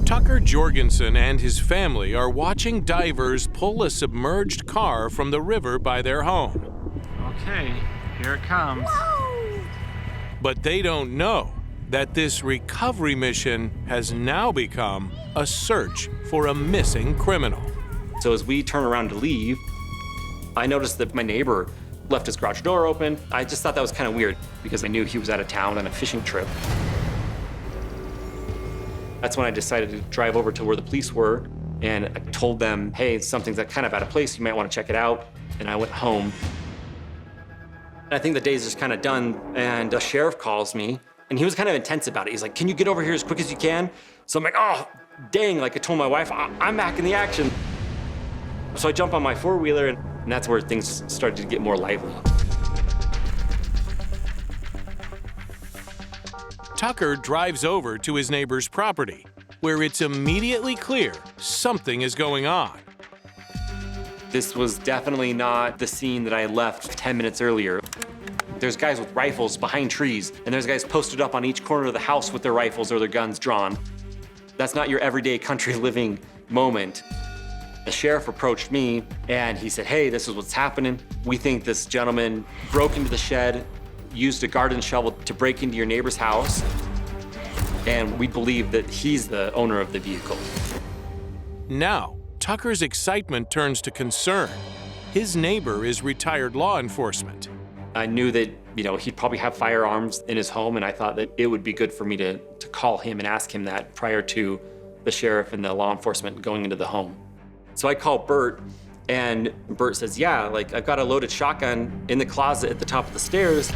Tucker Jorgensen and his family are watching divers pull a submerged car from the river by their home. Okay, here it comes. But they don't know that this recovery mission has now become a search for a missing criminal. So as we turn around to leave, I noticed that my neighbor left his garage door open. I just thought that was kind of weird because I knew he was out of town on a fishing trip. That's when I decided to drive over to where the police were, and I told them, hey, something's kind of out of place, you might want to check it out. And I went home. And I think the day's just kind of done, and a sheriff calls me, and he was kind of intense about it. He's like, can you get over here as quick as you can? So I'm like, oh, dang, like I told my wife, I'm back in the action. So I jump on my four-wheeler, and that's where things started to get more lively. Tucker drives over to his neighbor's property, where it's immediately clear something is going on. This was definitely not the scene that I left 10 minutes earlier. There's guys with rifles behind trees, and there's guys posted up on each corner of the house with their rifles or their guns drawn. That's not your everyday country living moment. The sheriff approached me, and he said, hey, this is what's happening. We think this gentleman broke into the shed, used a garden shovel to break into your neighbor's house, and we believe that he's the owner of the vehicle. Now, Tucker's excitement turns to concern. His neighbor is retired law enforcement. I knew that, he'd probably have firearms in his home, and I thought that it would be good for me to call him and ask him that prior to the sheriff and the law enforcement going into the home. So I called Bert, and Bert says, yeah, I've got a loaded shotgun in the closet at the top of the stairs.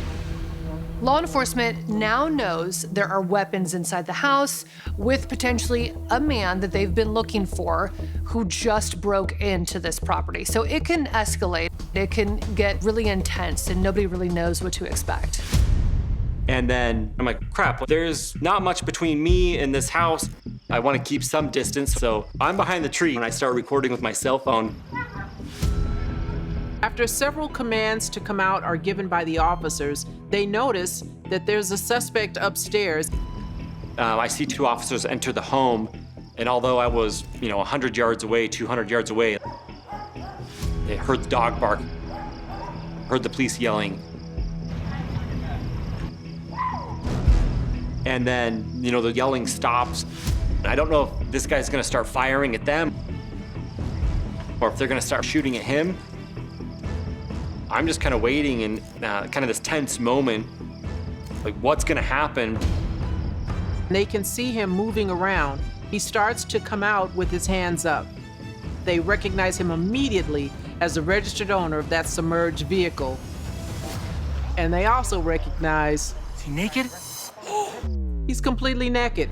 Law enforcement now knows there are weapons inside the house with potentially a man that they've been looking for who just broke into this property. So it can escalate, it can get really intense, and nobody really knows what to expect. And then I'm like, crap, there's not much between me and this house. I want to keep some distance, so I'm behind the tree and I start recording with my cell phone. After several commands to come out are given by the officers, they notice that there's a suspect upstairs. I see two officers enter the home, and although I was, 100 yards away, 200 yards away, I heard the dog bark, heard the police yelling. And then, the yelling stops. I don't know if this guy's gonna start firing at them or if they're gonna start shooting at him. I'm just kind of waiting in kind of this tense moment, what's gonna happen? They can see him moving around. He starts to come out with his hands up. They recognize him immediately as the registered owner of that submerged vehicle. And they also recognize... Is he naked? He's completely naked.